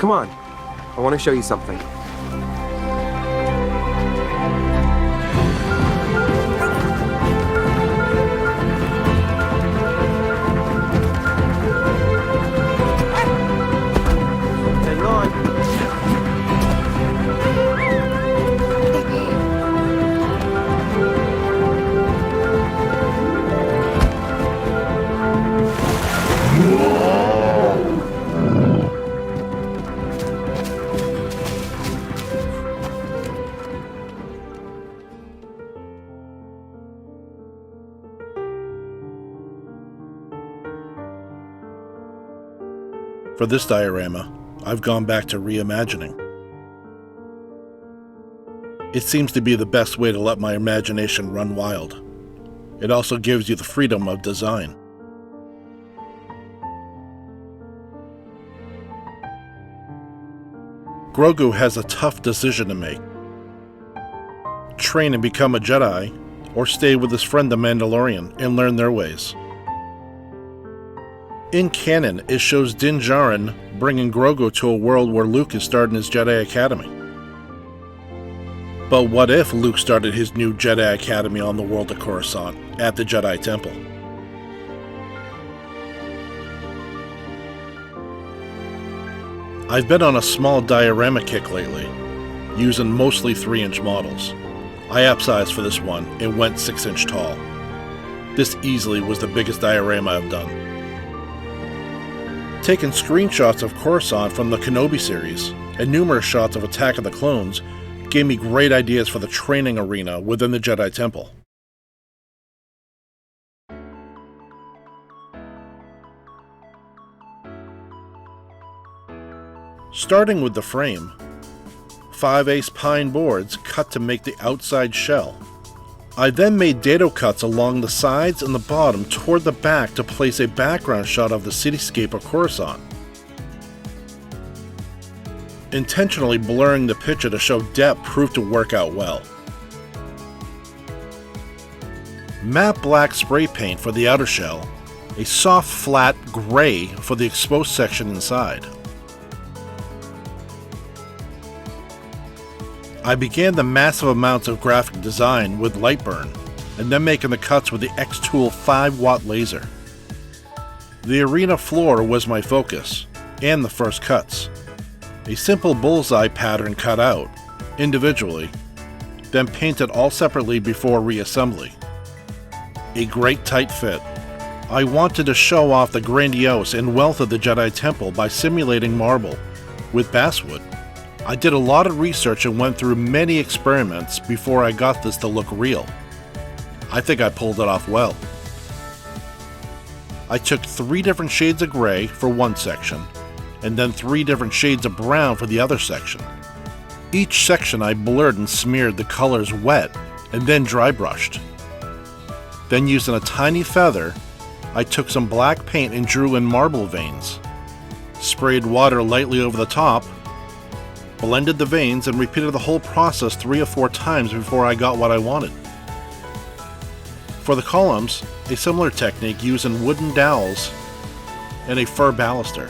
Come on, I want to show you something. Hang on. For this diorama, I've gone back to reimagining. It seems to be the best way to let my imagination run wild. It also gives you the freedom of design. Grogu has a tough decision to make. Train and become a Jedi, or stay with his friend the Mandalorian and learn their ways. In canon, it shows Din Djarin bringing Grogu to a world where Luke is starting his Jedi Academy. But what if Luke started his new Jedi Academy on the world of Coruscant, at the Jedi Temple? I've been on a small diorama kick lately, using mostly 3-inch models. I upsized for this one and went 6-inch tall. This easily was the biggest diorama I've done. Taking screenshots of Coruscant from the Kenobi series and numerous shots of Attack of the Clones gave me great ideas for the training arena within the Jedi Temple. Starting with the frame, 5/8 pine boards cut to make the outside shell. I then made dado cuts along the sides and the bottom toward the back to place a background shot of the cityscape of Coruscant. Intentionally blurring the picture to show depth proved to work out well. Matte black spray paint for the outer shell, a soft flat gray for the exposed section inside. I began the massive amounts of graphic design with Lightburn, and then making the cuts with the Xtool 5-watt laser. The arena floor was my focus, and the first cuts. A simple bullseye pattern cut out, individually, then painted all separately before reassembly. A great tight fit. I wanted to show off the grandiose and wealth of the Jedi Temple by simulating marble with basswood. I did a lot of research and went through many experiments before I got this to look real. I think I pulled it off well. I took 3 different shades of gray for one section, and then 3 different shades of brown for the other section. Each section I blurred and smeared the colors wet and then dry brushed. Then using a tiny feather, I took some black paint and drew in marble veins. Sprayed water lightly over the top, blended the veins, and repeated the whole process 3 or 4 times before I got what I wanted. For the columns, a similar technique using wooden dowels and a fir baluster.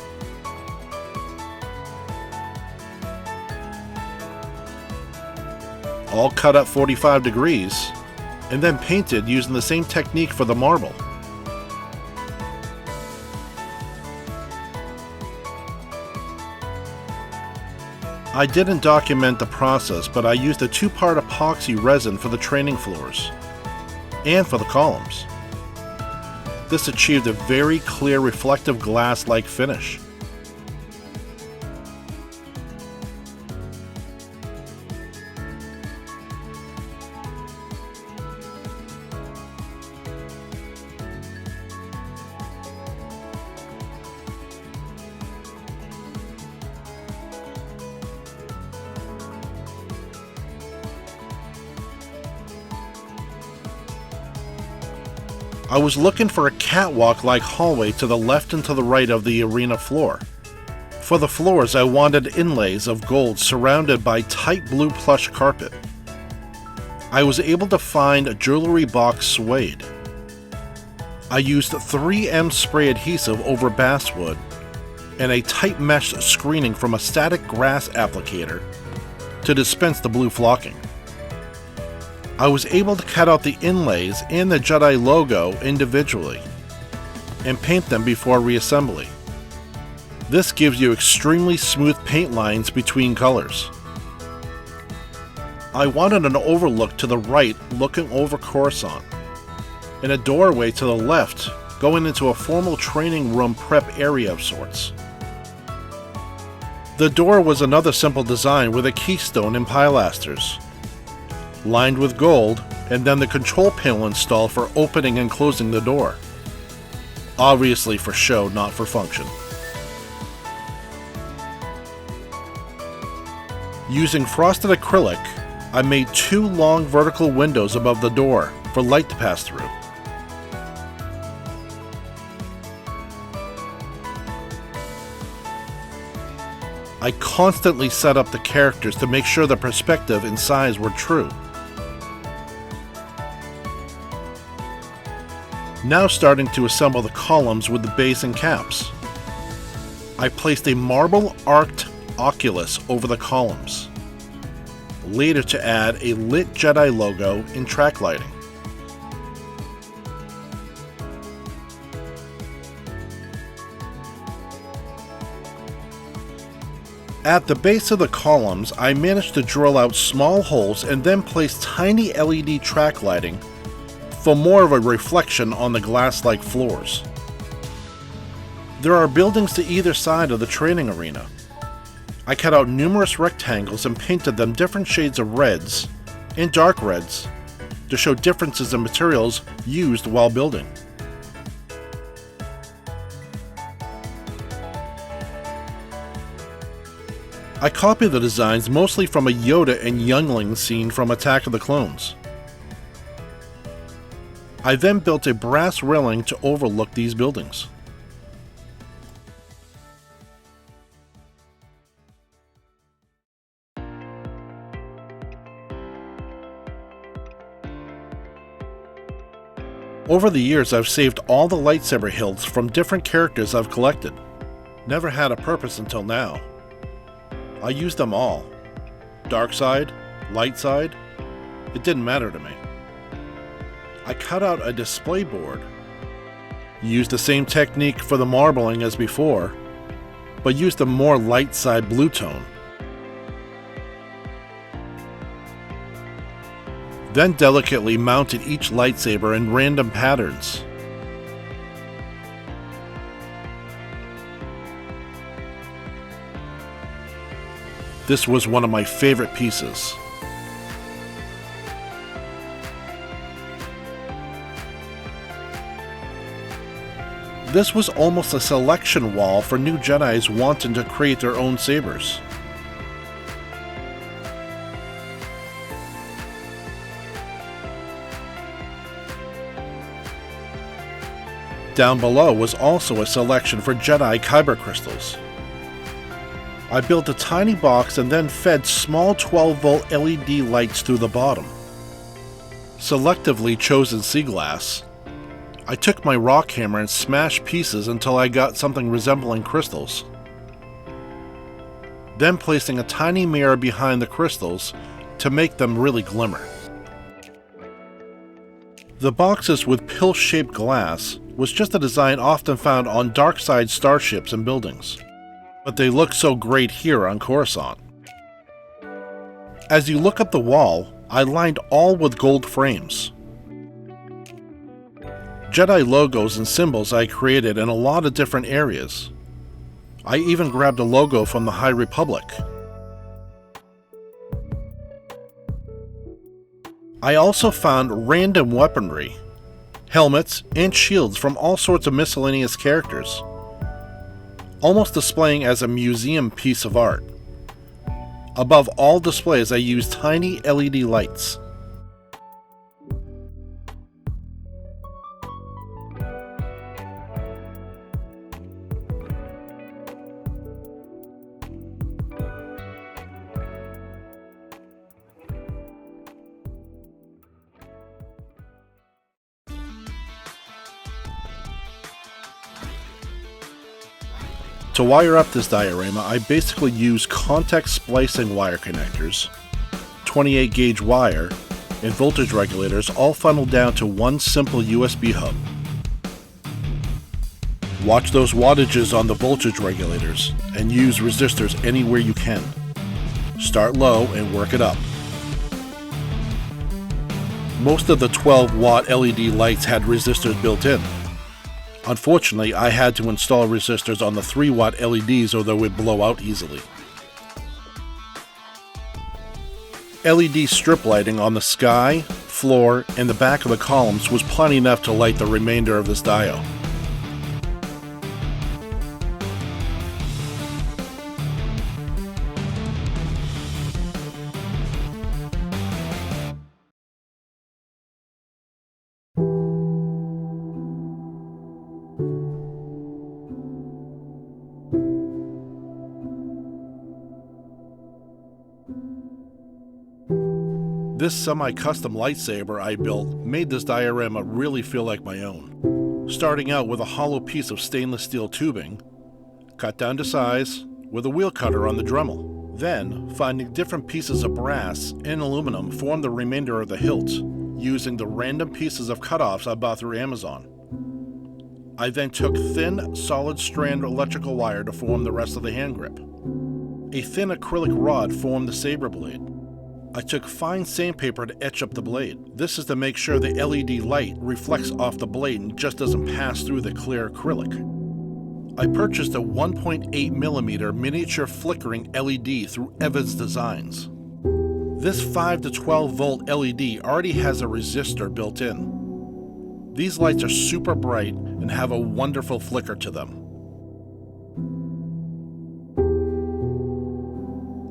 All cut at 45 degrees, and then painted using the same technique for the marble. I didn't document the process, but I used a 2-part epoxy resin for the training floors and for the columns. This achieved a very clear reflective glass-like finish. I was looking for a catwalk-like hallway to the left and to the right of the arena floor. For the floors, I wanted inlays of gold surrounded by tight blue plush carpet. I was able to find a jewelry box suede. I used 3M spray adhesive over basswood and a tight mesh screening from a static grass applicator to dispense the blue flocking. I was able to cut out the inlays and the Jedi logo individually and paint them before reassembly. This gives you extremely smooth paint lines between colors. I wanted an overlook to the right looking over Coruscant, and a doorway to the left going into a formal training room prep area of sorts. The door was another simple design with a keystone and pilasters, lined with gold, and then the control panel installed for opening and closing the door. Obviously for show, not for function. Using frosted acrylic, I made 2 long vertical windows above the door for light to pass through. I constantly set up the characters to make sure the perspective and size were true. Now starting to assemble the columns with the base and caps. I placed a marble arced oculus over the columns, later to add a lit Jedi logo and track lighting. At the base of the columns, I managed to drill out small holes and then place tiny LED track lighting for more of a reflection on the glass-like floors. There are buildings to either side of the training arena. I cut out numerous rectangles and painted them different shades of reds and dark reds to show differences in materials used while building. I copied the designs mostly from a Yoda and Youngling scene from Attack of the Clones. I then built a brass railing to overlook these buildings. Over the years, I've saved all the lightsaber hilts from different characters I've collected. Never had a purpose until now. I used them all. Dark side, light side, it didn't matter to me. I cut out a display board, used the same technique for the marbling as before, but used a more light side blue tone. Then delicately mounted each lightsaber in random patterns. This was one of my favorite pieces. This was almost a selection wall for new Jedis wanting to create their own sabers. Down below was also a selection for Jedi Kyber crystals. I built a tiny box and then fed small 12-volt LED lights through the bottom. Selectively chosen sea glass. I took my rock hammer and smashed pieces until I got something resembling crystals. Then placing a tiny mirror behind the crystals to make them really glimmer. The boxes with pill-shaped glass was just a design often found on dark side starships and buildings, but they look so great here on Coruscant. As you look up the wall, I lined all with gold frames. Jedi logos and symbols I created in a lot of different areas. I even grabbed a logo from the High Republic. I also found random weaponry, helmets, and shields from all sorts of miscellaneous characters, almost displaying as a museum piece of art. Above all displays, I used tiny LED lights. To wire up this diorama, I basically use contact splicing wire connectors, 28 gauge wire, and voltage regulators all funneled down to one simple USB hub. Watch those wattages on the voltage regulators and use resistors anywhere you can. Start low and work it up. Most of the 12-watt LED lights had resistors built in. Unfortunately, I had to install resistors on the 3-watt LEDs or they would blow out easily. LED strip lighting on the sky, floor, and the back of the columns was plenty enough to light the remainder of this dio. This semi-custom lightsaber I built made this diorama really feel like my own. Starting out with a hollow piece of stainless steel tubing, cut down to size with a wheel cutter on the Dremel. Then, finding different pieces of brass and aluminum formed the remainder of the hilt, using the random pieces of cutoffs I bought through Amazon. I then took thin, solid strand electrical wire to form the rest of the hand grip. A thin acrylic rod formed the saber blade. I took fine sandpaper to etch up the blade. This is to make sure the LED light reflects off the blade and just doesn't pass through the clear acrylic. I purchased a 1.8mm miniature flickering LED through Evans Designs. This 5 to 12 volt LED already has a resistor built in. These lights are super bright and have a wonderful flicker to them.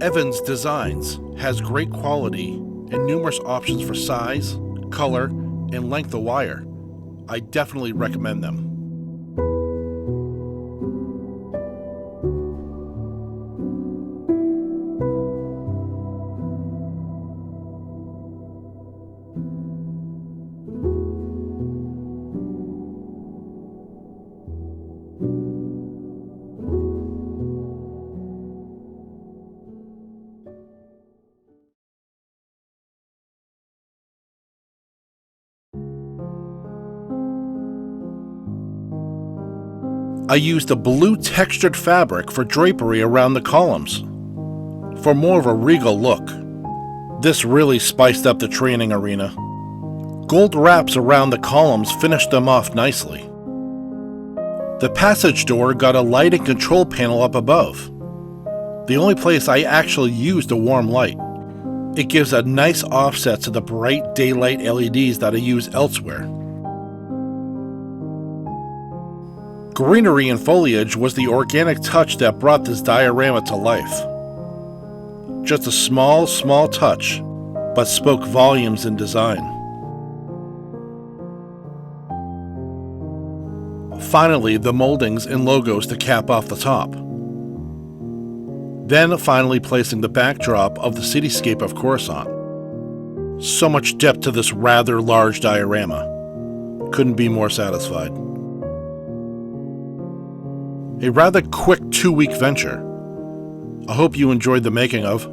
Evans Designs has great quality and numerous options for size, color, and length of wire. I definitely recommend them. I used a blue textured fabric for drapery around the columns, for more of a regal look. This really spiced up the training arena. Gold wraps around the columns finished them off nicely. The passage door got a light and control panel up above, the only place I actually used a warm light. It gives a nice offset to the bright daylight LEDs that I use elsewhere. Greenery and foliage was the organic touch that brought this diorama to life. Just a small touch, but spoke volumes in design. Finally, the moldings and logos to cap off the top. Then finally placing the backdrop of the cityscape of Coruscant. So much depth to this rather large diorama. Couldn't be more satisfied. A rather quick 2-week venture. I hope you enjoyed the making of.